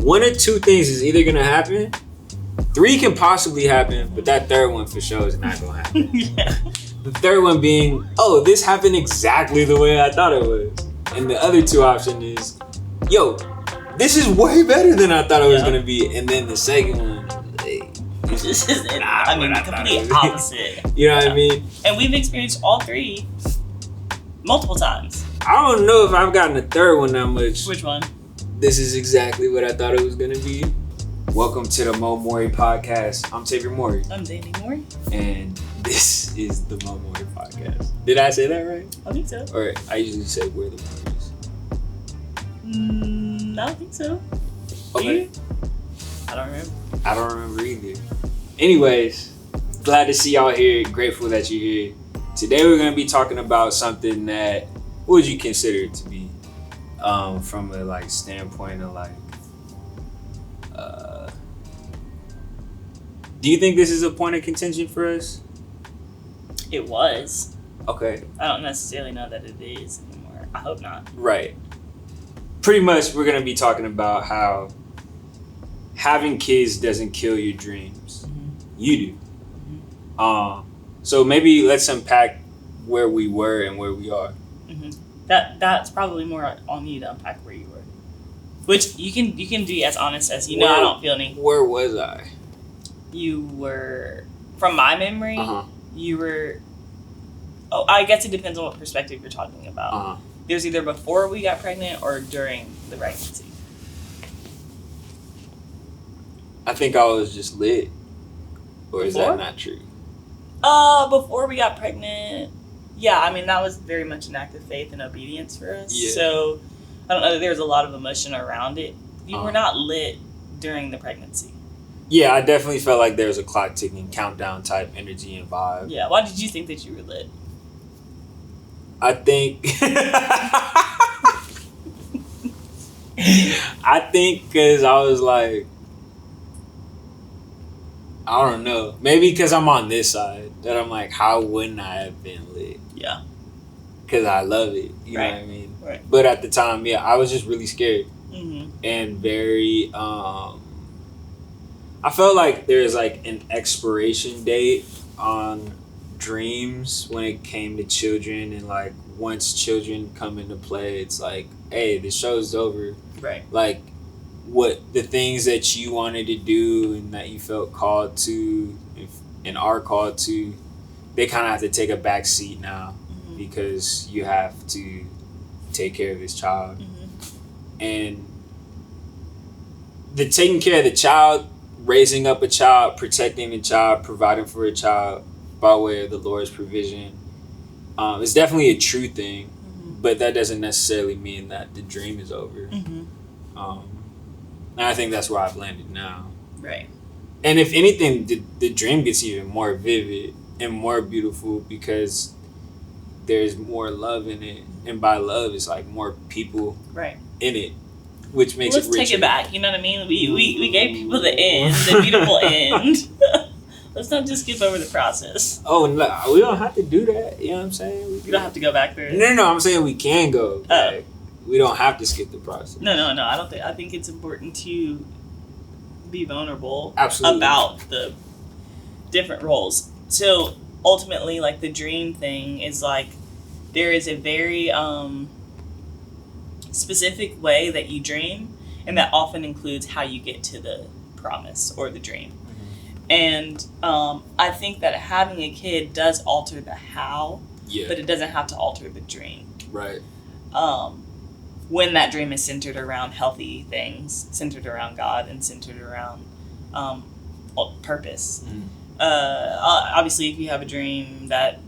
one or two things is either gonna happen. 3 can possibly happen, but that third one for sure is not gonna happen. Yeah. The third one being, oh, this happened exactly the way I thought it was. And the other 2 option is, yo, this is way better than I thought it was gonna be. And then the second one, hey, this is complete opposite. You know what I mean? And we've experienced all 3 multiple times. I don't know if I've gotten a third one that much. Which one? This is exactly what I thought it was gonna be. Welcome to the Mowry podcast. I'm Xavier Mowry. I'm Danny Mowry. And this is the Mowry podcast. Did I say that right? I think so. Or I usually say we're the Mowrys. I don't think so. Okay. I don't remember. I don't remember either. Anyways, glad to see y'all here. Grateful that you're here. Today we're going to be talking about something that, what would you consider it to be? From a standpoint of do you think this is a point of contention for us? It was. Okay. I don't necessarily know that it is anymore. I hope not. Right. Pretty much we're going to be talking about how having kids doesn't kill your dreams. Mm-hmm. You do. Mm-hmm. So maybe let's unpack where we were and where we are. Mm-hmm. That's probably more on you to unpack where you were. Which you can be as honest as you know. I don't feel any. Where was I? You were, from my memory, you were. Oh, I guess it depends on what perspective you're talking about. There's either before we got pregnant or during the pregnancy. I think I was just lit. Or is that not true? Before we got pregnant, yeah, I mean, that was very much an act of faith and obedience for us. Yeah. So, I don't know, there was a lot of emotion around it. You were not lit during the pregnancy. Yeah, I definitely felt like there was a clock ticking, countdown type energy and vibe. Yeah, why did you think that you were lit? I think because I was like, I don't know. Maybe because I'm on this side that I'm like, how wouldn't I have been lit? Yeah. Because I love it. You know what I mean? Right. But at the time, yeah, I was just really scared. Mm-hmm. And very, I felt like there's an expiration date on dreams when it came to children. And once children come into play, it's like, hey, the show's over. Right. What the things that you wanted to do and that you felt called to and are called to, they kind of have to take a back seat now because you have to take care of this child. And the taking care of the child, raising up a child, protecting a child, providing for a child by way of the Lord's provision, is definitely a true thing, but that doesn't necessarily mean that the dream is over. And I think that's where I've landed now. Right. And if anything, the dream gets even more vivid and more beautiful because there's more love in it. And by love, it's more people in it, which makes it richer. Let's take it back, you know what I mean? We gave people the end, the beautiful end. Let's not just skip over the process. Oh, no, we don't have to do that. You know what I'm saying? You don't have to go back there. No, I'm saying we can go back. We don't have to skip the process. No. I think it's important to be vulnerable Absolutely. About the different roles. So ultimately, the dream thing is there is a very specific way that you dream, and that often includes how you get to the promise or the dream. And I think that having a kid does alter the how, but it doesn't have to alter the dream. Right. When that dream is centered around healthy things, centered around God, and centered around purpose. Obviously, if you have a dream that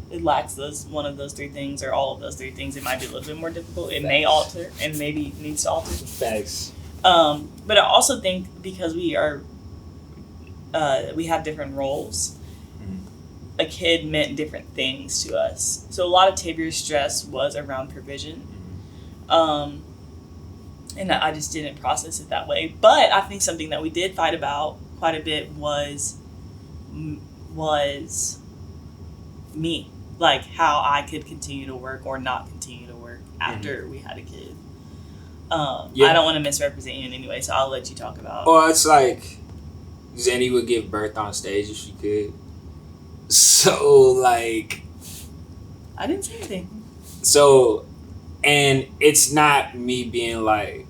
it lacks one of those 3 things or all of those 3 things, it might be a little bit more difficult. It may alter and maybe needs to alter. Facts. But I also think because we have different roles, a kid meant different things to us. So a lot of Tavior's stress was around provision. And I just didn't process it that way. But I think something that we did fight about quite a bit was me. How I could continue to work or not continue to work after we had a kid. I don't want to misrepresent you in any way, so I'll let you talk about. Well, it's like Zenny would give birth on stage if she could. So, like... I didn't say anything. So, and it's not me being like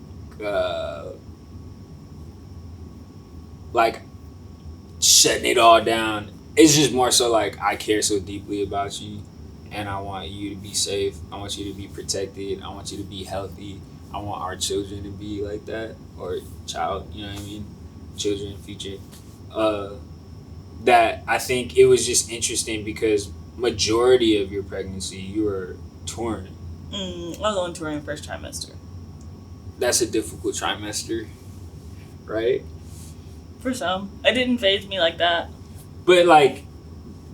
shutting it all down. It's just more so like I care so deeply about you and I want you to be safe. I want you to be protected. I want you to be healthy. I want our children to be like that, or child, you know what I mean? Children, future. That I think it was just interesting because majority of your pregnancy you were touring. I was on touring first trimester. That's a difficult trimester, right? For some. It didn't faze me like that. But like,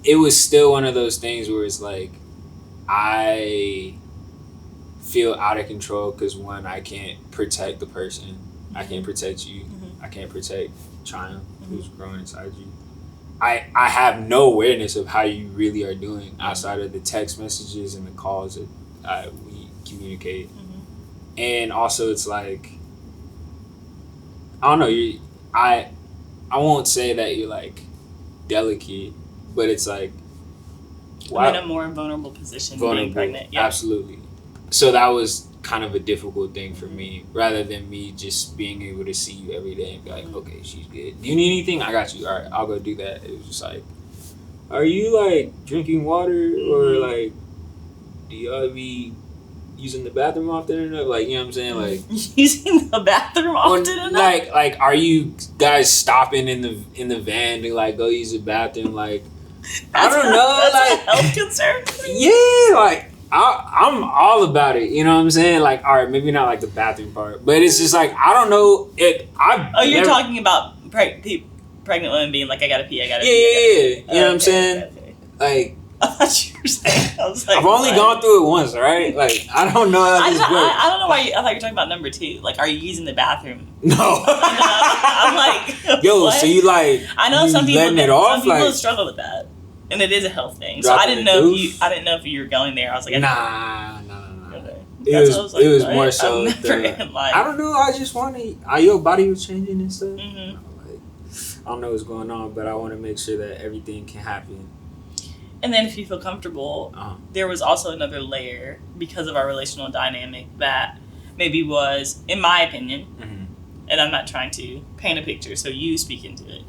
it was still one of those things where it's like, I feel out of control because one, I can't protect the person. I can't protect you. I can't protect Triumph, who's growing inside you. I have no awareness of how you really are doing outside of the text messages and the calls that we communicate. And also it's like, I don't know, I won't say that you're like delicate, but it's like, wow. I'm in a more vulnerable position being pregnant. Yeah. Absolutely. So that was kind of a difficult thing for me, rather than me just being able to see you every day and be like, okay, she's good. Do you need anything? I got you. All right, I'll go do that. It was just like, are you like drinking water, or like, do y'all be using the bathroom often enough? Like, you know what I'm saying? Like using the bathroom often enough? Like, are you guys stopping in the van to like go use the bathroom? Like, I don't know. That's like a health concern. Yeah, like I'm all about it. You know what I'm saying? Like, all right, maybe not like the bathroom part, but it's just like I don't know. You're talking about pregnant women being like, I gotta pee. Yeah. You know what I'm saying? Okay. Like, I thought you were saying. I was like, I've only gone through it once, right? Like, I don't know how this works. I don't know why. I thought you were talking about number 2. Like, are you using the bathroom? No. I'm like, yo, what? So you like? I know some people. Letting it off, some people like, struggle with that, and it is a health thing. So I didn't know if you were going there. I was like, nah. Okay. It was more so. I don't know. I just want to. Your body was changing and stuff. I don't know what's going on, but I want to make sure that everything can happen. And then if you feel comfortable, there was also another layer because of our relational dynamic that maybe was, in my opinion, and I'm not trying to paint a picture, so you speak into it.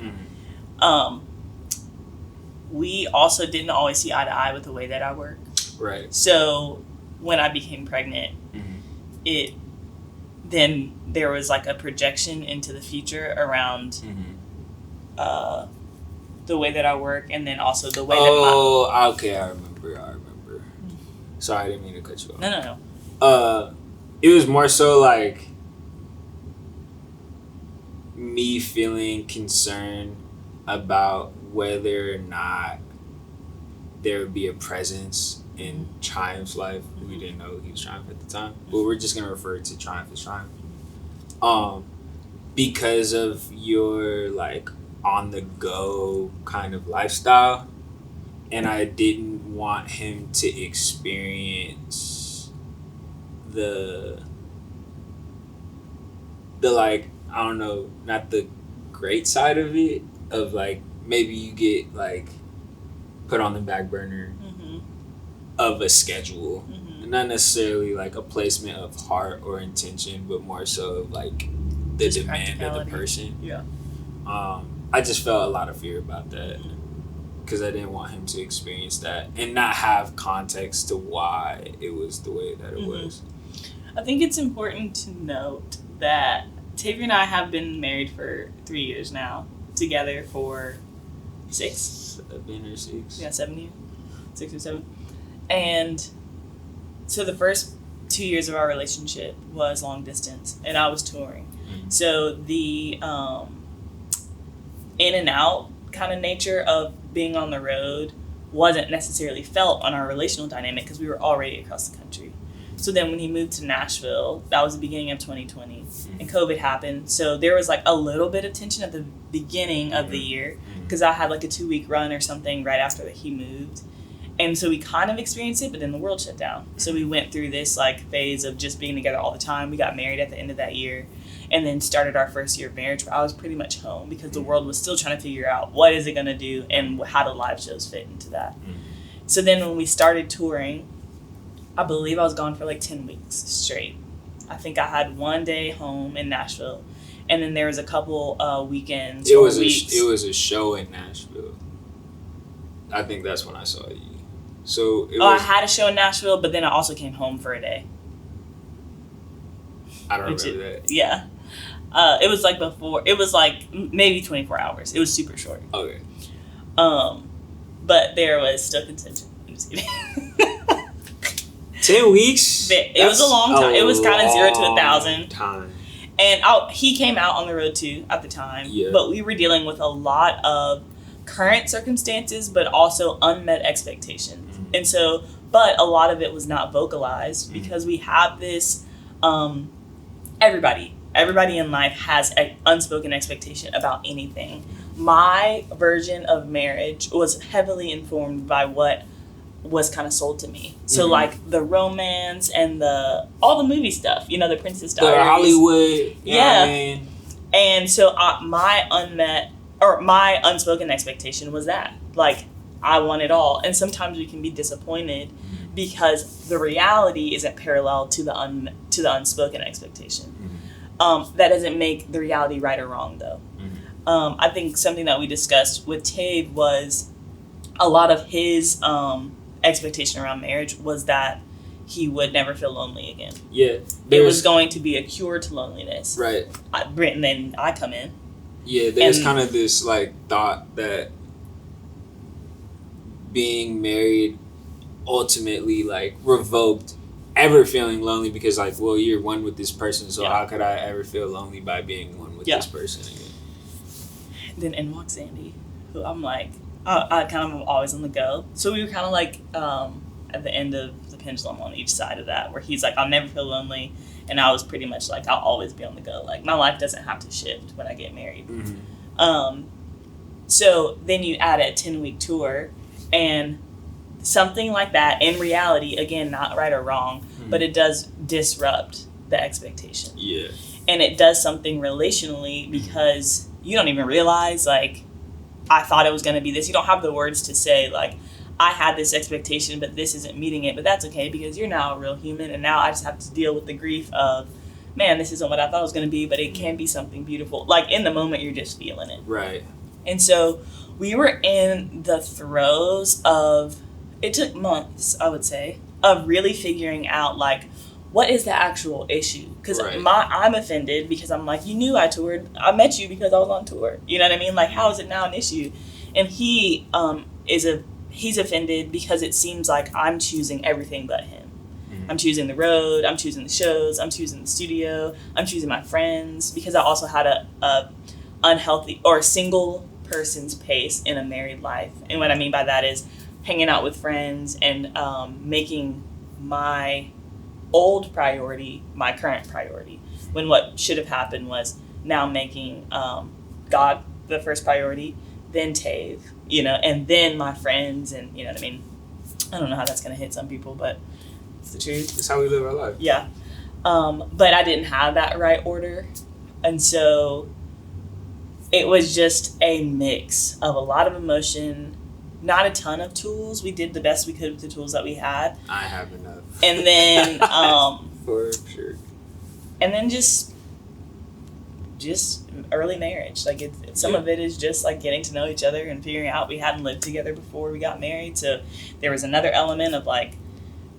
We also didn't always see eye to eye with the way that I work. Right. So when I became pregnant, then there was like a projection into the future around the way that I work, and then also the way okay, I remember. Sorry, I didn't mean to cut you off. No. It was more so like me feeling concerned about whether or not there would be a presence in Triumph's life. We didn't know he was Triumph at the time, but we're just gonna refer to Triumph as Triumph. Because of your like on the go kind of lifestyle, and I didn't want him to experience the like, I don't know, not the great side of it, of like maybe you get like put on the back burner of a schedule, not necessarily like a placement of heart or intention, but more so of like the just demand of the person. I just felt a lot of fear about that because I didn't want him to experience that and not have context to why it was the way that it was. I think it's important to note that Tavia and I have been married for 3 years now, together for 6. 7 or 6. Yeah, 7 years. 6 or 7. And so the first 2 years of our relationship was long distance, and I was touring. So the in and out kind of nature of being on the road wasn't necessarily felt on our relational dynamic because we were already across the country. So then when he moved to Nashville, that was the beginning of 2020, and COVID happened. So there was like a little bit of tension at the beginning of the year because I had like a 2-week run or something right after that he moved. And so we kind of experienced it, but then the world shut down. So we went through this like phase of just being together all the time. We got married at the end of that year, and then started our first year of marriage where I was pretty much home because the world was still trying to figure out what is it going to do and how do live shows fit into that. So then when we started touring, I believe I was gone for like 10 weeks straight. I think I had one day home in Nashville, and then there was a couple weekends or weeks. It was a show in Nashville. I think that's when I saw you. So I had a show in Nashville, but then I also came home for a day. I don't remember that. Yeah. It was like before. It was like maybe 24 hours. It was super short. Okay. But there was still contention. I'm just kidding. 10 weeks? It was a long time. It was kind of 0 to 1,000. Time. And he came out on the road too at the time. Yeah. But we were dealing with a lot of current circumstances, but also unmet expectations. Mm-hmm. And so, but a lot of it was not vocalized because we have this, everybody in life has an unspoken expectation about anything. My version of marriage was heavily informed by what was kind of sold to me. So like the romance and all the movie stuff, the Princess Diaries. The Hollywood. Yeah. I mean? And so my unspoken expectation was that. Like, I want it all. And sometimes we can be disappointed because the reality isn't parallel to the unspoken expectation. That doesn't make the reality right or wrong, though. I think something that we discussed with Tave was a lot of his expectation around marriage was that he would never feel lonely again. Yeah. It was going to be a cure to loneliness. Right. And then I come in. Yeah, there's kind of this like thought that being married ultimately like revoked ever feeling lonely because like, well, you're one with this person, so how could I ever feel lonely by being one with this person again? Then in walks Andy, who I'm like, I kind of am always on the go. So we were kind of like at the end of the pendulum on each side of that, where he's like, I'll never feel lonely. And I was pretty much like, I'll always be on the go. Like, my life doesn't have to shift when I get married. So then you add a 10-week tour, and something like that, in reality, again, not right or wrong, but it does disrupt the expectation. Yeah. And it does something relationally because you don't even realize, like, I thought it was going to be this. You don't have the words to say, like, I had this expectation, but this isn't meeting it. But that's okay because you're now a real human, and now I just have to deal with the grief of, man, this isn't what I thought it was going to be, but it can be something beautiful. Like, in the moment, you're just feeling it. Right. And so we were in the throes of, it took months, I would say, of really figuring out, like, what is the actual issue? Because I'm offended because I'm like, you knew I toured. I met you because I was on tour. You know what I mean? Like, how is it now an issue? And he he's offended because it seems like I'm choosing everything but him. I'm choosing the road. I'm choosing the shows. I'm choosing the studio. I'm choosing my friends because I also had a unhealthy or single person's pace in a married life. And what I mean by that is hanging out with friends and making my old priority my current priority, when what should have happened was now making God the first priority, then Tave, and then my friends, and you know what I mean. I don't know how that's gonna hit some people, but it's the truth. It's how we live our life. Yeah. But I didn't have that right order, and so it was just a mix of a lot of emotion, not a ton of tools. We did the best we could with the tools that we had. I have enough. And then for sure. And then just early marriage. Like some of it is just like getting to know each other and figuring out we hadn't lived together before we got married. So there was another element of like,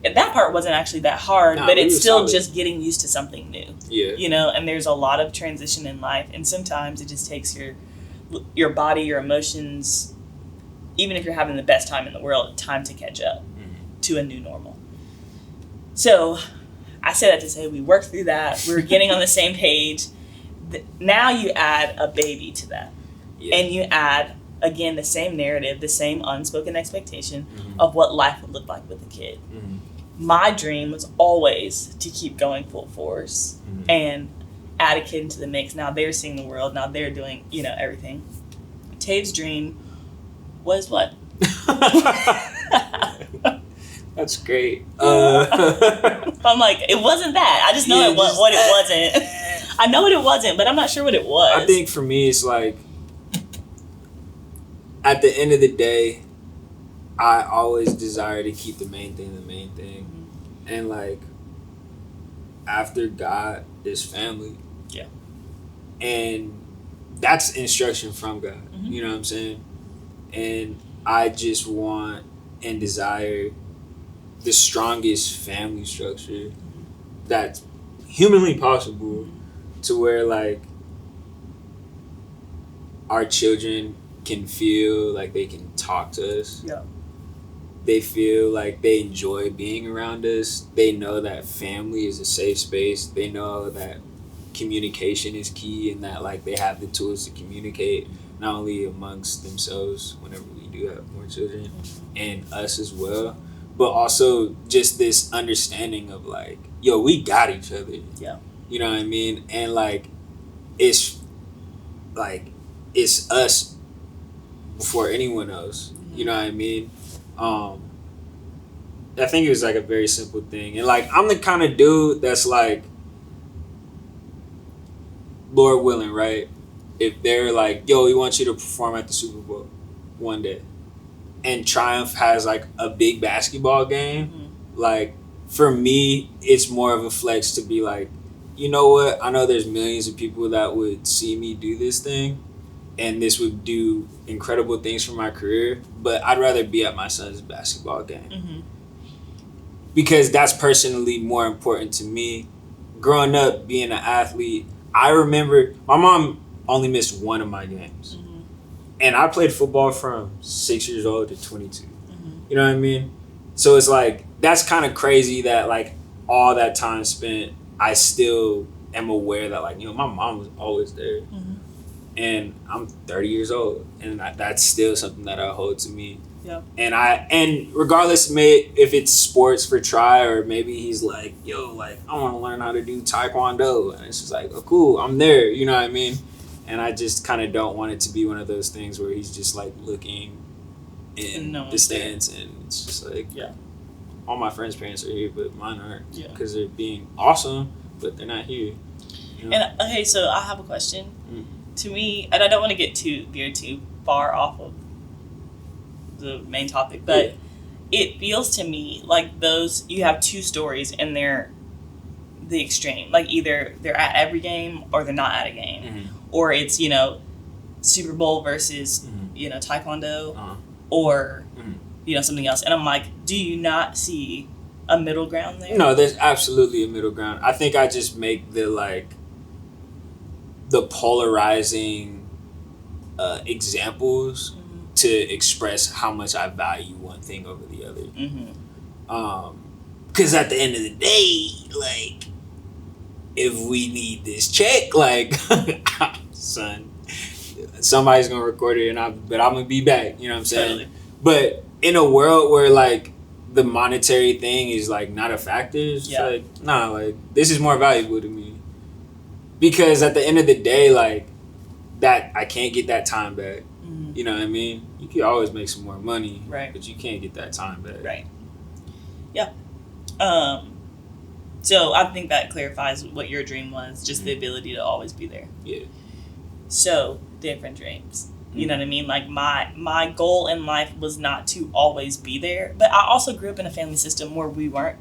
that part wasn't actually that hard, but it's still just getting used to something new. Yeah. And there's a lot of transition in life, and sometimes it just takes your body, your emotions, even if you're having the best time in the world, time to catch up to a new normal. So I say that to say we worked through that. We were getting on the same page. Now you add a baby to that. Yeah. And you add, again, the same narrative, the same unspoken expectation of what life would look like with a kid. My dream was always to keep going full force and add a kid into the mix. Now they're seeing the world. Now they're doing, everything. Tave's dream was what? That's great. I'm like, it wasn't that. I just know what it wasn't. I know what it wasn't, but I'm not sure what it was. I think for me, it's like, at the end of the day, I always desire to keep the main thing the main thing. Mm-hmm. And like, after God is family. Yeah. And that's instruction from God. Mm-hmm. You know what I'm saying? And I just want and desire the strongest family structure that's humanly possible, to where like our children can feel like they can talk to us. Yeah. They feel like they enjoy being around us. They know that family is a safe space. They know that communication is key, and that like they have the tools to communicate, not only amongst themselves whenever we do have more children, and us as well, but also just this understanding of like, yo, we got each other. Yeah. You know what I mean? And like, it's us before anyone else. You know what I mean? I think it was like a very simple thing. And like, I'm the kind of dude that's like, Lord willing, right? If they're like, yo, we want you to perform at the Super Bowl one day, and Triumph has like a big basketball game, like, for me, it's more of a flex to be like, you know what? I know there's millions of people that would see me do this thing, and this would do incredible things for my career, but I'd rather be at my son's basketball game. Mm-hmm. Because that's personally more important to me. Growing up, being an athlete, I remember my mom only missed one of my games. Mm-hmm. And I played football from 6 years old to 22. Mm-hmm. You know what I mean? So it's like, that's kind of crazy that like all that time spent, I still am aware that like, you know, my mom was always there. Mm-hmm. And I'm 30 years old, and that's still something that I hold to me. Yeah. And regardless, if it's sports for Try, or maybe he's like, yo, like, I want to learn how to do Taekwondo, and it's just like, oh, cool, I'm there. You know what I mean? And I just kind of don't want it to be one of those things where he's just like looking in the stands, and it's just like, yeah, all my friends' parents are here, but mine aren't, because they're being awesome, but they're not here. You know? And okay, so I have a question. To me, and I don't want to get too far off of the main topic, but it feels to me like those, you have two stories, and they're the extreme. Like, either they're at every game or they're not at a game. Mm-hmm. Or it's, you know, Super Bowl versus, you know, Taekwondo, or, you know, something else. And I'm like, do you not see a middle ground there? No, there's absolutely a middle ground. I think I just make the polarizing examples to express how much I value one thing over the other. Because at the end of the day, like, if we need this check, like, son, somebody's gonna record it, but I'm gonna be back. You know what I'm saying? Totally. But in a world where like the monetary thing is like not a factor, it's like, nah, like, this is more valuable to me. Because at the end of the day, like, that I can't get that time back. Mm-hmm. You know what I mean? You can always make some more money, right? But you can't get that time back, right? Yeah. So I think that clarifies what your dream was, just the ability to always be there. Yeah. So different dreams. You know what I mean? Like, my goal in life was not to always be there, but I also grew up in a family system where we weren't.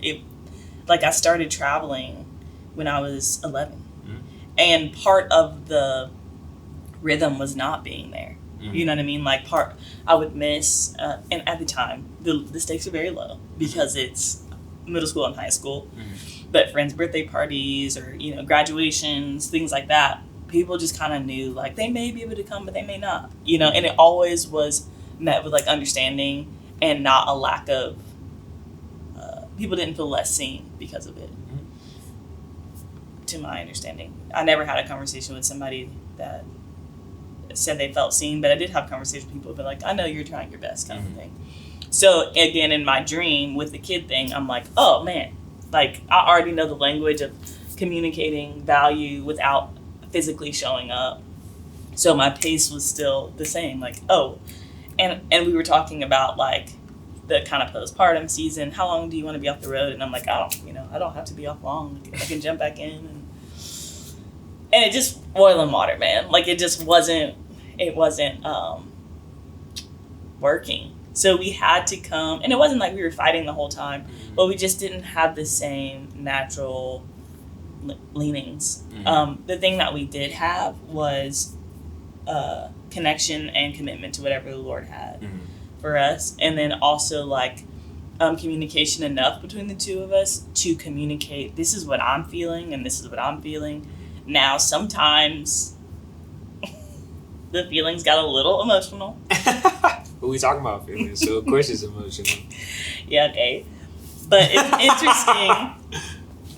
Like, I started traveling when I was 11. And part of the rhythm was not being there. Mm-hmm. You know what I mean? Like, I would miss, and at the time, the stakes are very low because it's middle school and high school. Mm-hmm. But friends' birthday parties, or, you know, graduations, things like that, people just kind of knew, like, they may be able to come, but they may not. You know, and it always was met with, like, understanding and not a lack of, people didn't feel less seen because of it. To my understanding, I never had a conversation with somebody that said they felt seen, but I did have conversations with people who were like, I know you're trying your best, kind of thing. So again, in my dream with the kid thing, I'm like, oh man, like, I already know the language of communicating value without physically showing up. So my pace was still the same, like, oh, and we were talking about, like, the kind of postpartum season. How long do you want to be off the road? And I'm like, I don't have to be off long. I can jump back in. And it just, oil and water, man. Like, it just wasn't working. So we had to come, and it wasn't like we were fighting the whole time, but we just didn't have the same natural leanings. The thing that we did have was connection and commitment to whatever the Lord had for us, and then also like communication enough between the two of us to communicate, this is what I'm feeling and this is what I'm feeling. Now sometimes the feelings got a little emotional. But we talking about feelings, so of course it's emotional. Yeah, okay. But it's interesting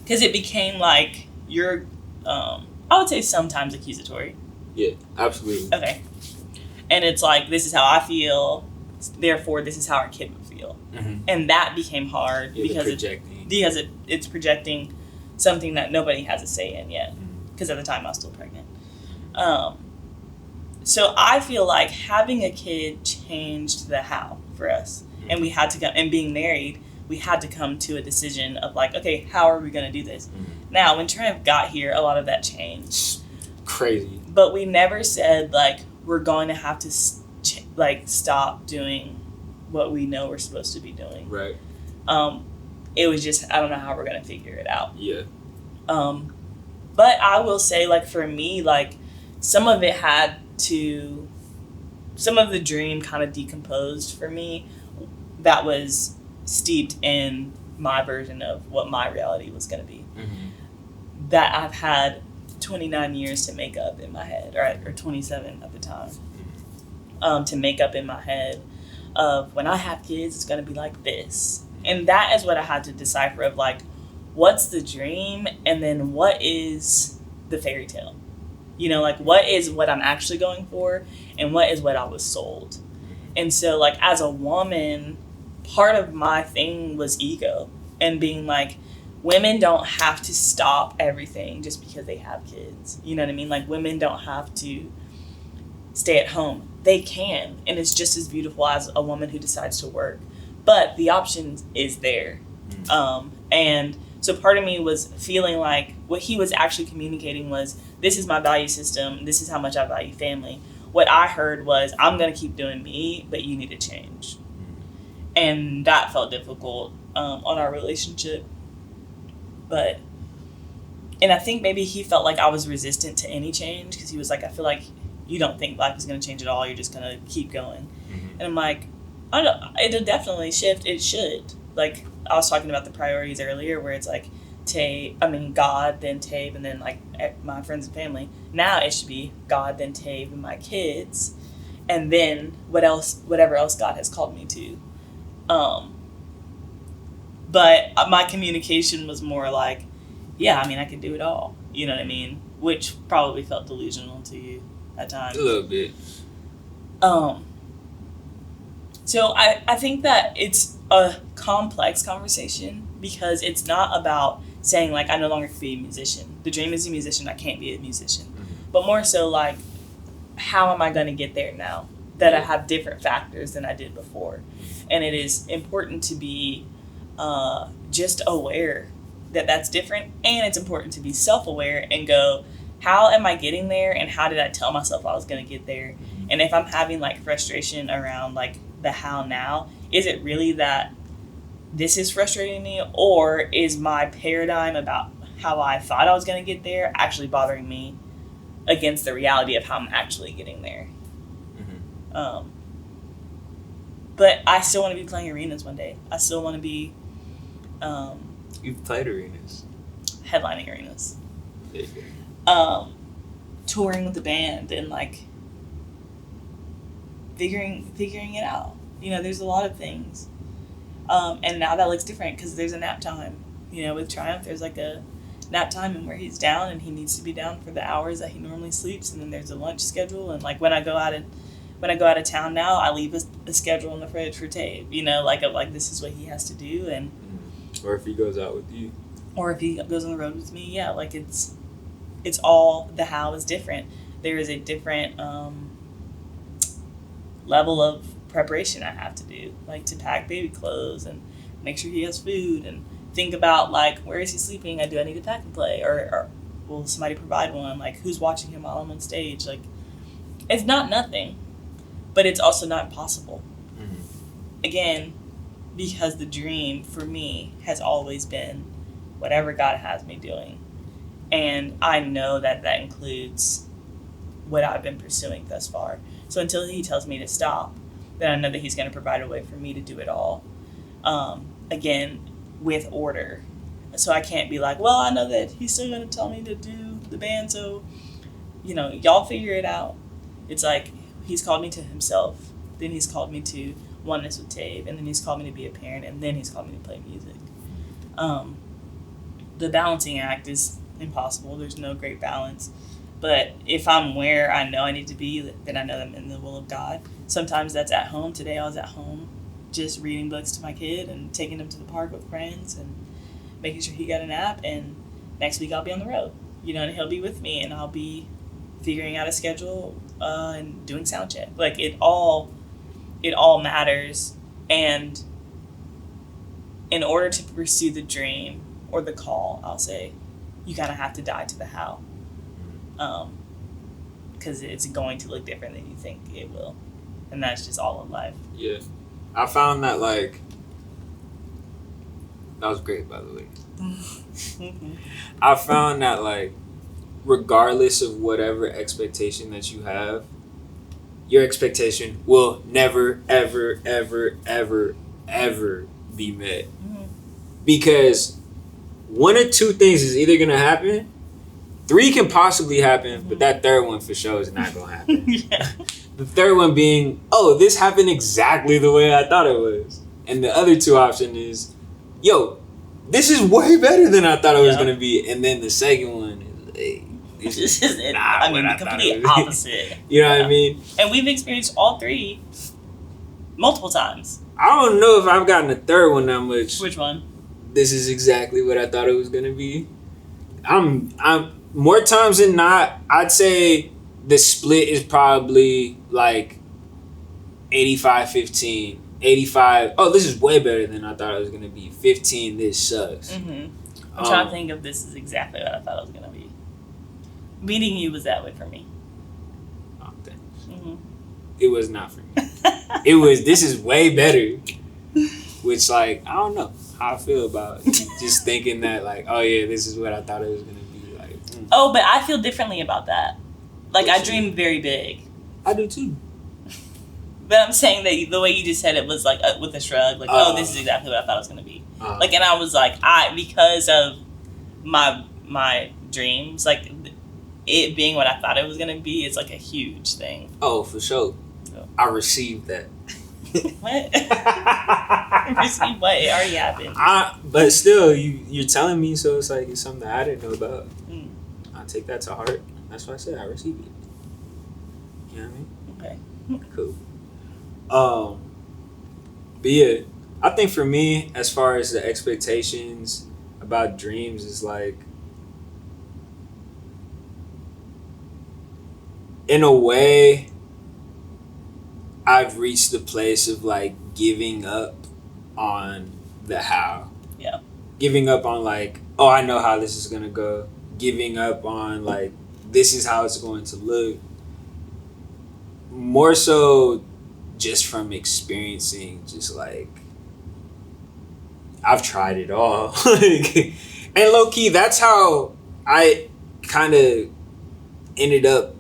because it became like you're, I would say sometimes accusatory. Yeah, absolutely. Okay. And it's like, this is how I feel, therefore this is how our kid would feel. And that became hard because it's projecting something that nobody has a say in yet. Because at the time I was still pregnant. So I feel like having a kid changed the how for us. And we had to go, and being married, we had to come to a decision of like, okay, how are we going to do this? Now, when Triumph got here, a lot of that changed. Crazy. But we never said like, we're going to have to stop doing what we know we're supposed to be doing. Right. It was just, I don't know how we're going to figure it out. Yeah. But I will say, like, for me, like, some of the dream kind of decomposed for me that was steeped in my version of what my reality was going to be. That I've had 29 years to make up in my head, or 27 at the time, to make up in my head of when I have kids, it's going to be like this. And that is what I had to decipher of, like, what's the dream and then what is the fairy tale? You know, like, what is what I'm actually going for and what is what I was sold? And so, like, as a woman, part of my thing was ego and being like, women don't have to stop everything just because they have kids. You know what I mean? Like, women don't have to stay at home. They can, and it's just as beautiful as a woman who decides to work. But the option is there. And so part of me was feeling like what he was actually communicating was, this is my value system. This is how much I value family. What I heard was, I'm going to keep doing me, but you need to change. And that felt difficult on our relationship. And I think maybe he felt like I was resistant to any change because he was like, I feel like you don't think life is going to change at all. You're just going to keep going. And I'm like, I don't, it'll definitely shift. It should. Like, I was talking about the priorities earlier where it's like God, then Tabe, and then like my friends and family. Now it should be God, then Tabe, and my kids, and then whatever else God has called me to. But my communication was more like, yeah, I mean, I can do it all. You know what I mean? Which probably felt delusional to you at times. A little bit. So I think that it's a complex conversation because it's not about saying, like, I no longer can be a musician. The dream is a musician. I can't be a musician. But more so, like, how am I going to get there now that I have different factors than I did before? And it is important to be just aware that that's different. And it's important to be self-aware and go, how am I getting there? And how did I tell myself I was going to get there? And if I'm having, like, frustration around, like, the how now, is it really that this is frustrating me, or is my paradigm about how I thought I was going to get there actually bothering me against the reality of how I'm actually getting there? But I still want to be playing arenas one day. I still want to be You've played arenas. Headlining arenas. Touring with the band and, like, figuring it out. You know, there's a lot of things. And now that looks different because there's a nap time. You know, with Triumph, there's like a nap time and where he's down and he needs to be down for the hours that he normally sleeps. And then there's a lunch schedule. And, like, when I go out of town now, I leave a schedule in the fridge for Tabe. You know, like this is what he has to do. And or if he goes out with you. Or if he goes on the road with me, yeah. Like, it's all, the how is different. There is a different level of preparation I have to do, like to pack baby clothes and make sure he has food and think about like where is he sleeping? Do I need a pack and play or will somebody provide one? Like who's watching him while I'm on stage? Like it's not nothing, but it's also not impossible. Mm-hmm. Again, because the dream for me has always been whatever God has me doing, and I know that that includes what I've been pursuing thus far. So until he tells me to stop, then I know that he's going to provide a way for me to do it all. Again, with order. So I can't be like, well, I know that he's still going to tell me to do the band, so, y'all figure it out. It's like he's called me to himself, then he's called me to oneness with Tave, and then he's called me to be a parent, and then he's called me to play music. The balancing act is impossible. There's no great balance. But if I'm where I know I need to be, then I know I'm in the will of God. Sometimes that's at home. Today I was at home just reading books to my kid and taking him to the park with friends and making sure he got a nap. And next week I'll be on the road, and he'll be with me and I'll be figuring out a schedule and doing sound check. Like it all matters. And in order to pursue the dream or the call, I'll say, you kind of have to die to the how. Because it's going to look different than you think it will. And that's just all of life. Yeah. I found that, that was great, by the way. I found that, regardless of whatever expectation that you have, your expectation will never, ever, ever, ever, ever be met. Mm-hmm. Because one of two things is either going to happen. 3 can possibly happen, but that third one for sure is not going to happen. Yeah. The third one being, this happened exactly the way I thought it was. And the other 2 option is, this is way better than I thought it was going to be. And then the second one is, hey, this is not the complete opposite. You know what I mean? And we've experienced all 3 multiple times. I don't know if I've gotten the third one that much. Which one? This is exactly what I thought it was going to be. I'm more times than not, I'd say the split is probably 85-15. 85, this is way better than I thought it was going to be. 15, this sucks. Mm-hmm. I'm trying to think of this is exactly what I thought it was going to be. Meeting you was that way for me. Oh, thanks. Mm-hmm. It was not for me. It was, this is way better. Which, I don't know how I feel about just thinking that, this is what I thought it was going to be. Oh, but I feel differently about that. I dream very big. I do too. But I'm saying that the way you just said it was with a shrug, this is exactly what I thought it was going to be. And I was because of my dreams, it being what I thought it was going to be, it's a huge thing. Oh, for sure. So. I received that. What? Received what? It already happened. But still, you're telling me, so it's it's something that I didn't know about. I take that to heart. That's why I said I received it. You know what I mean? Okay. Cool. But yeah, I think for me, as far as the expectations about dreams, is in a way, I've reached the place of giving up on the how. Yeah. Giving up on I know how this is gonna go. Giving up on this is how it's going to look. More so just from experiencing I've tried it all. And low key, that's how I kind of ended up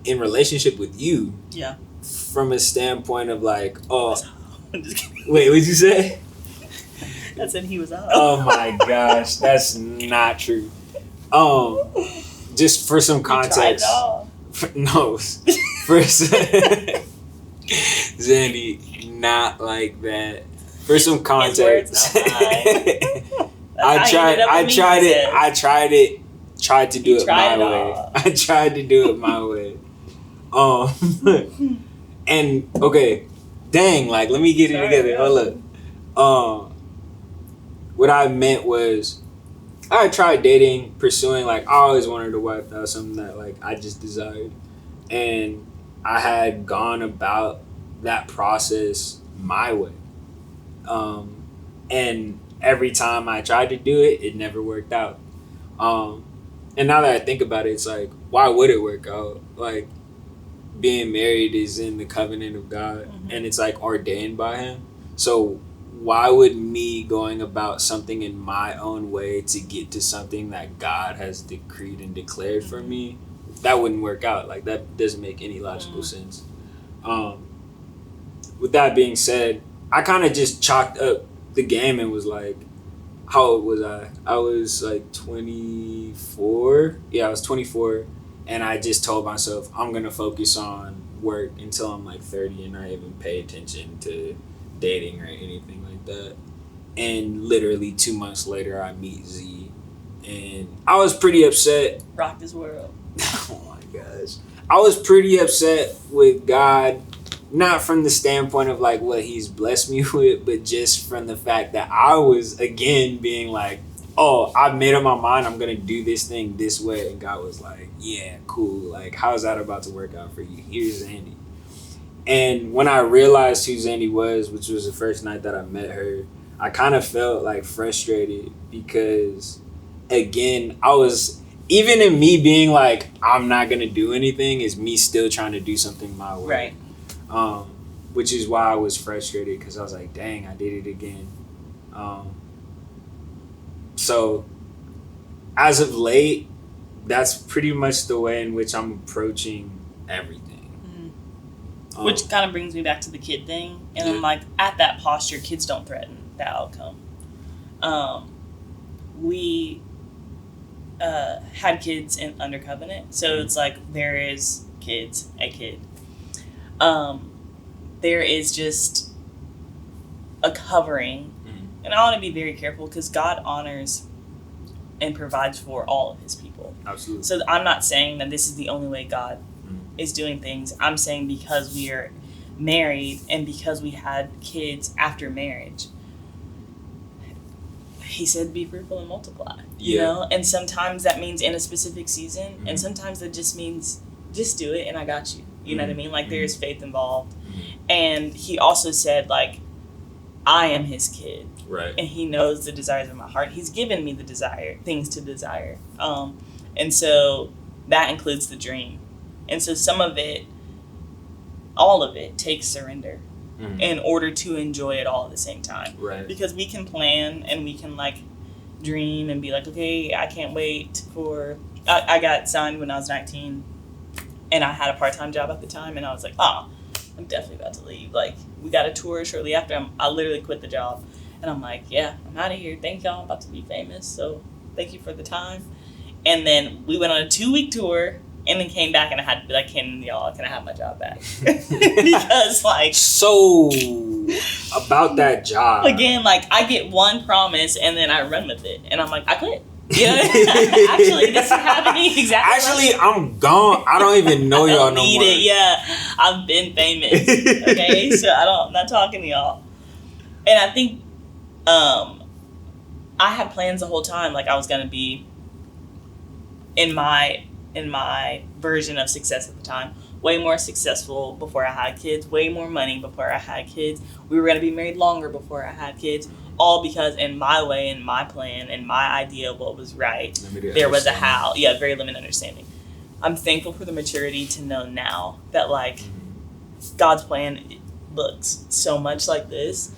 in relationship with you. Yeah. From a standpoint of I'm just kidding. Wait, what'd you say? I said he was out. Oh my gosh, that's not true. Just for some context. No, for Zandy, not like that. For some context, tried to do it my way. I tried to do it my way. And okay, dang, let me get it together. Hold up. What I meant was, I tried dating, pursuing, I always wanted a wife. That was something that, I just desired. And I had gone about that process my way. And every time I tried to do it, it never worked out. And now that I think about it, it's like, why would it work out? Like, being married is in the covenant of God, and it's like ordained by Him. So why would me going about something in my own way to get to something that God has decreed and declared for me, that wouldn't work out? Like, that doesn't make any logical sense. With that being said, I kind of just chalked up the game and was like, how old was I? I was like 24. Yeah, I was 24. And I just told myself, I'm going to focus on work until I'm like 30 and not even pay attention to dating or anything like that. And literally 2 months later, I meet Z. And I was pretty upset. Rocked his world. Oh my gosh. I was pretty upset with God, not from the standpoint of like what He's blessed me with, but just from the fact that I was again being like, oh, I made up my mind, I'm gonna do this thing this way. And God was like, yeah, cool. Like, how's that about to work out for you? Here's Zandy. And when I realized who Zandy was, which was the first night that I met her, I kind of felt like frustrated because, again, I was, even in me being like, I'm not gonna do anything, is me still trying to do something my way. Right. Which is why I was frustrated, because I was like, dang, I did it again. So, as of late, that's pretty much the way in which I'm approaching everything. Which kind of brings me back to the kid thing. And I'm like, at that posture, kids don't threaten the outcome. We had kids under covenant. So it's like, there is kids, a kid. There is just a covering. And I want to be very careful because God honors and provides for all of His people. Absolutely. So I'm not saying that this is the only way God is doing things. I'm saying because we are married and because we had kids after marriage, He said be fruitful and multiply. You know? And sometimes that means in a specific season, and sometimes that just means just do it and I got you. You know what I mean? Like, there's faith involved. And He also said, like, I am His kid. Right. And He knows the desires of my heart. He's given me the things to desire. And so that includes the dream. And so some of it, all of it, takes surrender in order to enjoy it all at the same time. Right. Because we can plan and we can, like, dream and be like, okay, I can't wait for... I got signed when I was 19, and I had a part-time job at the time, and I was like, I'm definitely about to leave. Like, we got a tour shortly after. I literally quit the job. And I'm like, yeah, I'm out of here. Thank y'all. I'm about to be famous. So thank you for the time. And then we went on a 2-week tour and then came back and I had to be like, can I have my job back? Because, like... So, about that job. Again, like, I get one promise and then I run with it. And I'm like, I quit. You know? Actually, this is happening exactly. Actually, I'm gone. I don't even know y'all no more. Yeah, I've been famous. Okay, so I'm not talking to y'all. And I think I had plans the whole time. Like, I was gonna be in my version of success at the time, way more successful before I had kids, way more money before I had kids. We were gonna be married longer before I had kids. All because in my way, in my plan, in my idea of what was right, there was a how. Yeah, very limited understanding. I'm thankful for the maturity to know now that, like, God's plan looks so much like this.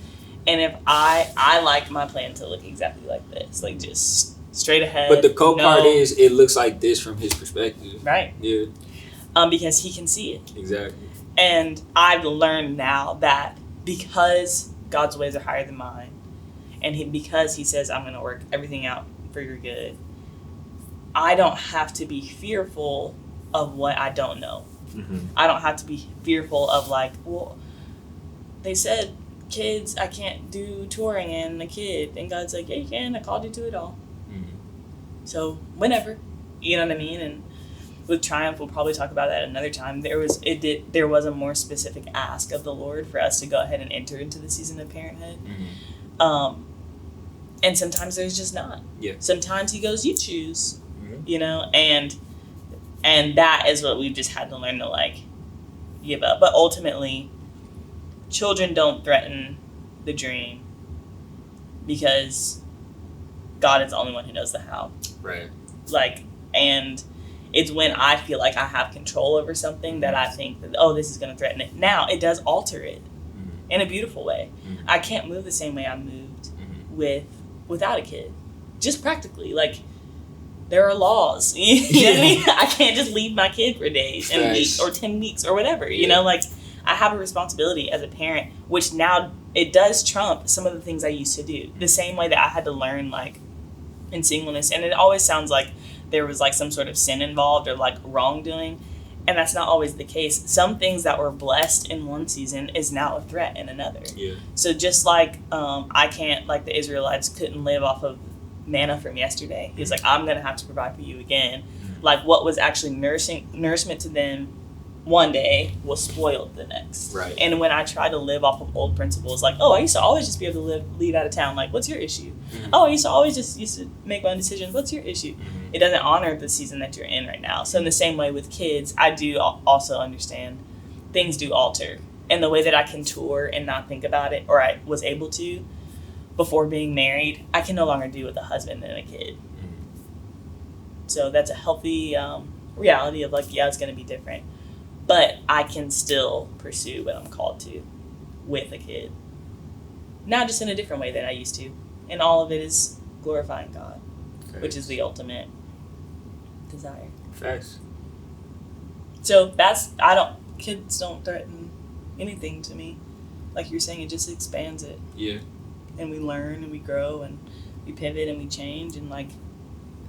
And if I like my plan to look exactly like this, like, just straight ahead. But the cool part is it looks like this from His perspective. Right. Yeah. Because He can see it. Exactly. And I've learned now that because God's ways are higher than mine, and because He says, I'm going to work everything out for your good, I don't have to be fearful of what I don't know. I don't have to be fearful of, like, well, they said, kids, I can't do touring and a kid. And God's like, yeah, you can. I called you to it all. So, whenever. You know what I mean? And with Triumph, we'll probably talk about that another time. There was a more specific ask of the Lord for us to go ahead and enter into the season of parenthood. And sometimes there's just not. Yeah. Sometimes He goes, you choose. You know? And that is what we've just had to learn to, like, give up. But ultimately, children don't threaten the dream because God is the only one who knows the how. Right. Like, and it's when I feel like I have control over something that I think that, oh, this is going to threaten it. Now, it does alter it in a beautiful way. I can't move the same way I moved without a kid. Just practically. Like, there are laws. You know what I mean? I can't just leave my kid for days and weeks or 10 weeks or whatever. You know, like, I have a responsibility as a parent, which now it does trump some of the things I used to do. The same way that I had to learn, like, in singleness. And it always sounds like there was, like, some sort of sin involved or, like, wrongdoing. And that's not always the case. Some things that were blessed in one season is now a threat in another. Yeah. So just like I can't, like the Israelites couldn't live off of manna from yesterday. He was like, I'm going to have to provide for you again. Like what was actually nourishment to them one day was spoiled the next. Right. And when I try to live off of old principles, like, oh, I used to always just be able to leave out of town. Like, what's your issue? Oh, I used to make my own decisions. What's your issue? It doesn't honor the season that you're in right now. So in the same way with kids, I do also understand things do alter. And the way that I can tour and not think about it, or I was able to before being married, I can no longer do with a husband and a kid. So that's a healthy reality of like, yeah, it's going to be different. But I can still pursue what I'm called to with a kid. Now just in a different way than I used to. And all of it is glorifying God, which is the ultimate desire. Facts. So kids don't threaten anything to me. Like you're saying, it just expands it. Yeah. And we learn and we grow and we pivot and we change. And like,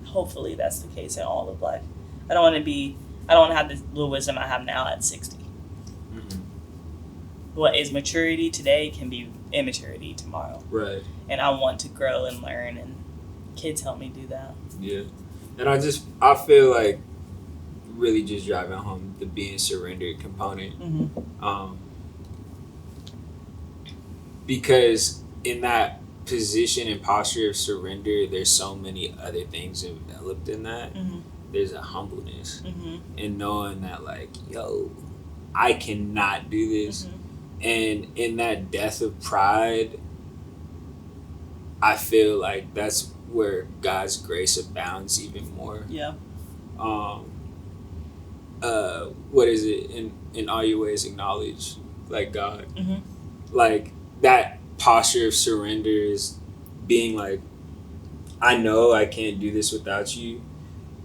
hopefully that's the case in all of life. I don't want to have the wisdom I have now at 60. What is maturity today can be immaturity tomorrow. Right. And I want to grow and learn, and kids help me do that. Yeah. And I feel like really just driving home the being surrendered component. Because in that position and posture of surrender, there's so many other things enveloped in that. There's a humbleness in knowing that, like, yo, I cannot do this. And in that death of pride, I feel like that's where God's grace abounds even more. Yeah. What is it? In all your ways acknowledge, like, God. Like, that posture of surrender is being like, I know I can't do this without you.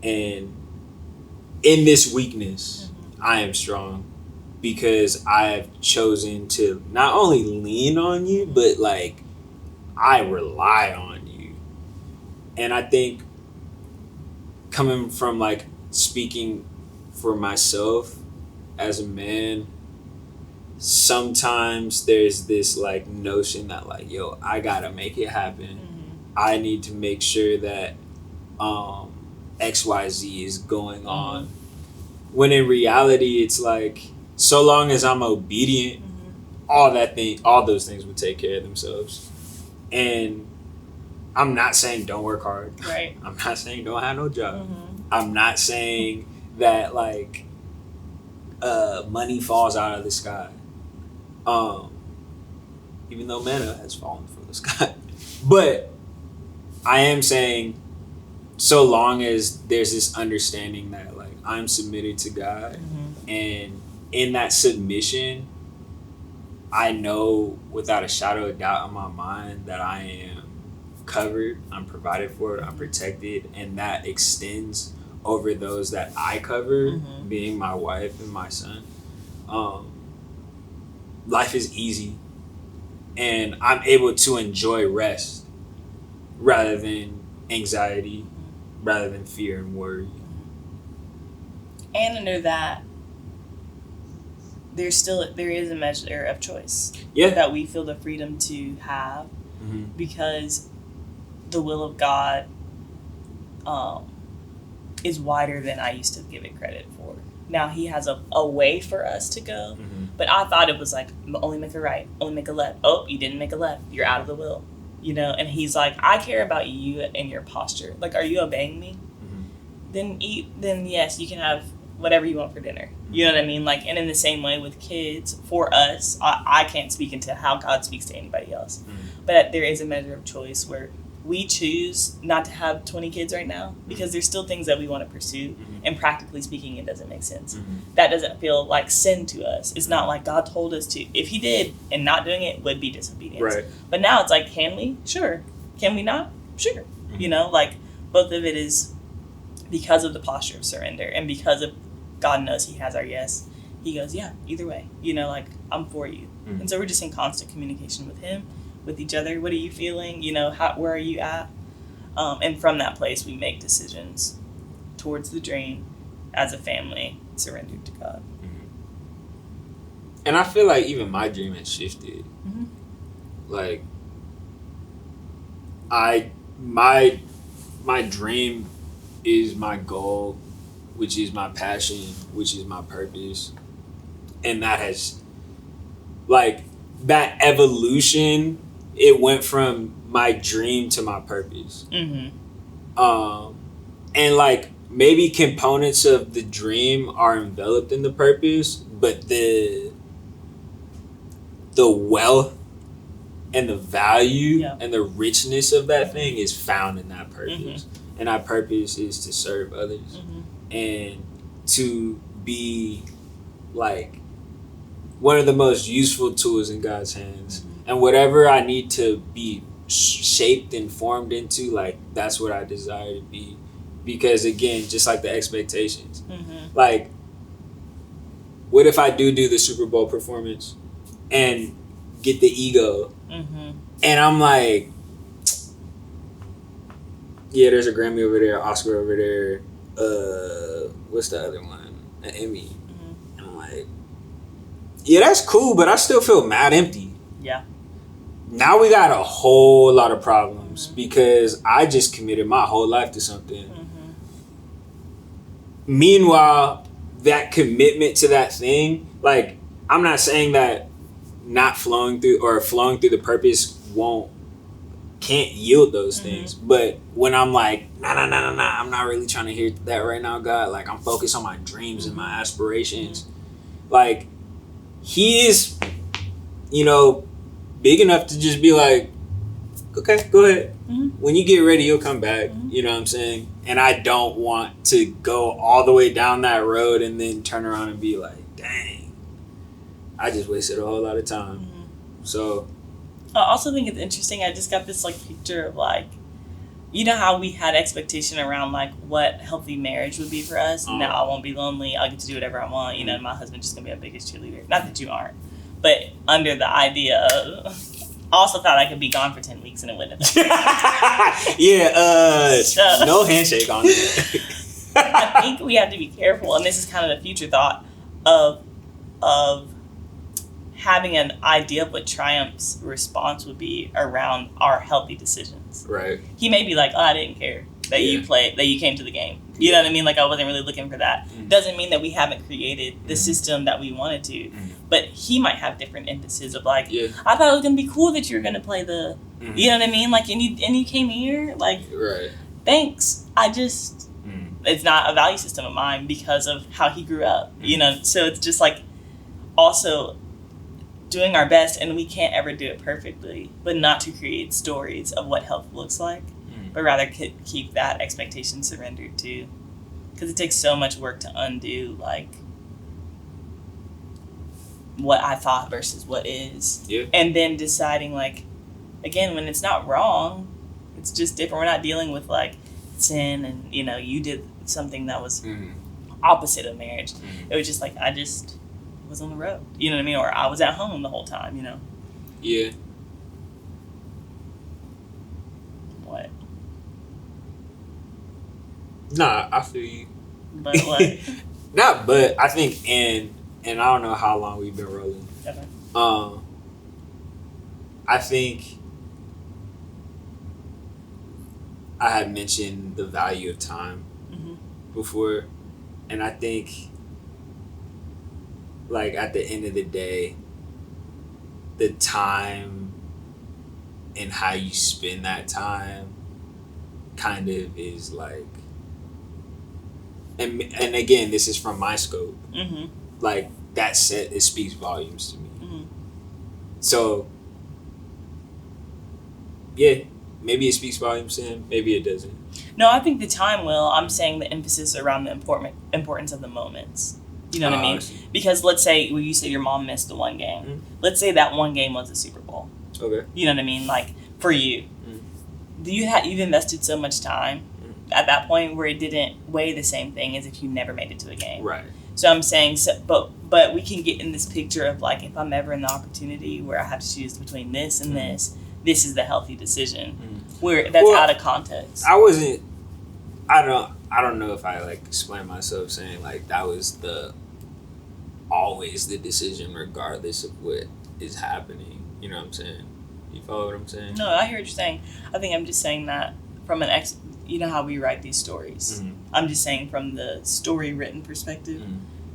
And in this weakness, I am strong because I have chosen to not only lean on you, but like I rely on you. And I think coming from like speaking for myself as a man, sometimes there's this like notion that like, yo, I gotta make it happen. I need to make sure that XYZ is going on. When in reality, it's like, so long as I'm obedient, all those things would take care of themselves. And I'm not saying don't work hard. Right. I'm not saying don't have no job. I'm not saying that like money falls out of the sky. Even though manna has fallen from the sky. But I am saying, so long as there's this understanding that like I'm submitted to God, and in that submission, I know without a shadow of doubt in my mind that I am covered, I'm provided for, I'm protected, and that extends over those that I cover, being my wife and my son. Life is easy, and I'm able to enjoy rest rather than anxiety, rather than fear and worry. And under that, there is a measure of choice that we feel the freedom to have, because the will of God is wider than I used to give it credit for. Now he has a way for us to go, but I thought it was like, only make a right, only make a left. Oh, you didn't make a left. You're out of the will. You know, and he's like, I care about you and your posture. Like, are you obeying me? Then yes, you can have whatever you want for dinner. You know what I mean? Like, and in the same way with kids, for us, I can't speak into how God speaks to anybody else. But there is a measure of choice where we choose not to have 20 kids right now because there's still things that we want to pursue. And practically speaking, it doesn't make sense. That doesn't feel like sin to us. It's not like God told us to. If he did, and not doing it would be disobedience. Right. But now it's like, can we? Sure. Can we not? Sure. You know, like, both of it is because of the posture of surrender and because of God knows he has our yes. He goes, yeah, either way. You know, like, I'm for you. And so we're just in constant communication with him, with each other. What are you feeling? You know, where are you at? And from that place, we make decisions towards the dream as a family, surrendered to God. And I feel like even my dream has shifted. Like, my dream is my goal, which is my passion, which is my purpose. And that has, like, that evolution, it went from my dream to my purpose. And, like, maybe components of the dream are enveloped in the purpose, but the wealth and the value and the richness of that thing is found in that purpose. And that purpose is to serve others and to be, like, one of the most useful tools in God's hands. And whatever I need to be shaped and formed into, like, that's what I desire to be. Because, again, just like the expectations, like, what if I do the Super Bowl performance and get the ego and I'm like, yeah, there's a Grammy over there, Oscar over there, what's the other one, an Emmy, and I'm like, yeah, that's cool, but I still feel mad empty. Now we got a whole lot of problems because I just committed my whole life to something. Meanwhile, that commitment to that thing, like, I'm not saying that not flowing through the purpose can't yield those things. But when I'm like, nah, I'm not really trying to hear that right now, God. Like, I'm focused on my dreams and my aspirations. Like, he is, you know, big enough to just be like, okay, go ahead. When you get ready, you'll come back. You know what I'm saying? And I don't want to go all the way down that road and then turn around and be like, dang, I just wasted a whole lot of time. So I also think it's interesting. I just got this, like, picture of, like, you know how we had expectation around, like, what healthy marriage would be for us. Now I won't be lonely. I'll get to do whatever I want. You know, my husband's just gonna be our biggest cheerleader. Not that you aren't, but under the idea of, I also thought I could be gone for 10 weeks and it wouldn't have been. No handshake on it. I think we have to be careful, and this is kind of the future thought of having an idea of what Triumph's response would be around our healthy decisions. Right. He may be like, oh, I didn't care that you came to the game. You know what I mean? Like, I wasn't really looking for that. Doesn't mean that we haven't created the system that we wanted to. But he might have different emphasis of, like, I thought it was going to be cool that you were going to play the, you know what I mean? Like, and you came here, like, thanks. I just, it's not a value system of mine because of how he grew up, you know? So it's just, like, also doing our best, and we can't ever do it perfectly, but not to create stories of what health looks like, but rather keep that expectation surrendered to, because it takes so much work to undo, like, what I thought versus what is, and then deciding, like, again, when it's not wrong, it's just different. We're not dealing with, like, sin and, you know, you did something that was opposite of marriage. It was just like, I just was on the road, you know what I mean? Or I was at home the whole time, you know? Yeah. What? Nah, I feel you. But what? Not but, I think, and I don't know how long we've been rolling. Okay. I think I had mentioned the value of time before, and I think, like, at the end of the day, the time and how you spend that time kind of is, like, and again, this is from my scope. Mm-hmm. Like that set, it speaks volumes to me. Mm-hmm. So yeah, maybe it speaks volumes to him. Maybe it doesn't. No, I think the time will. I'm saying the emphasis around the importance of the moments. You know what I mean? Because let's say, well, you say your mom missed the one game. Mm-hmm. Let's say that one game was the Super Bowl. Okay. You know what I mean? Like, for you. Do you've invested so much time at that point where it didn't weigh the same thing as if you never made it to a game. Right. So I'm saying, but we can get in this picture of like, if I'm ever in the opportunity where I have to choose between this and this is the healthy decision. Where that's out of context. I don't know if I like explain myself saying like that was always the decision regardless of what is happening. You know what I'm saying? You follow what I'm saying? No, I hear what you're saying. I think I'm just saying that from you know how we write these stories. Mm-hmm. I'm just saying from the story written perspective,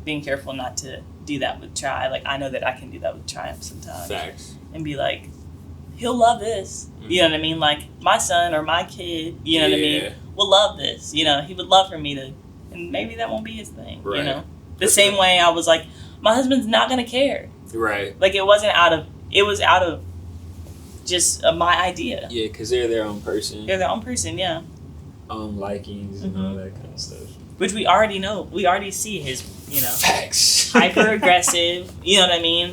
being careful not to do that with Tri. Like, I know that I can do that with Triumph sometimes. Facts. And be like, he'll love this. You know what I mean? Like, my son or my kid, you know what I mean, will love this. You know, he would love for me to, and maybe that won't be his thing, right. You know? The same way I was like, my husband's not going to care. Right. Like, it was out of just my idea. Yeah, because they're their own person. They're their own person, yeah. Likings and all that kind of stuff. Which we already know. We already see his, you know. Facts. Hyper aggressive. You know what I mean?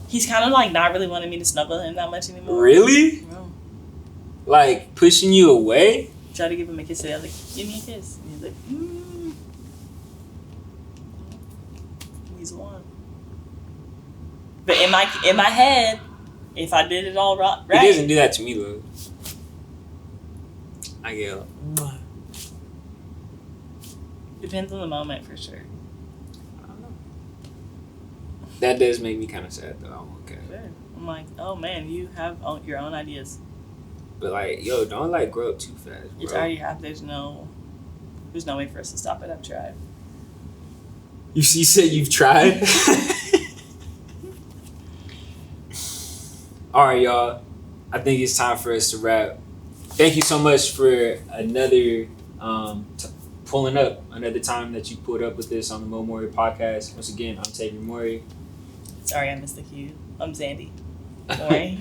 He's kind of like not really wanting me to snuggle him that much anymore. Really? No. Like pushing you away? Try to give him a kiss today. I was like, give me a kiss. And he's like, He's one. But in my head, if I did it all right. He doesn't do that to me though. I get it. Depends on the moment for sure. I don't know. That does make me kind of sad though. I'm okay. Sure. I'm like, oh man, you have your own ideas. But like, yo, don't like grow up too fast, bro. It's already happened. There's no way for us to stop it. I've tried. You said you've tried? All right, y'all. I think it's time for us to wrap. Thank you so much for another pulling up another time that you pulled up with this on the Mowry podcast. Once again, I'm Taylor Mowry. Sorry, I missed the cue. I'm Zandy Mowry.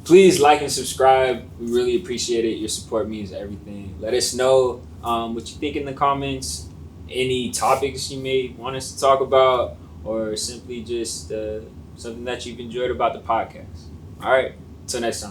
Please like and subscribe. We really appreciate it. Your support means everything. Let us know what you think in the comments. Any topics you may want us to talk about, or simply just something that you've enjoyed about the podcast. All right. Till next time.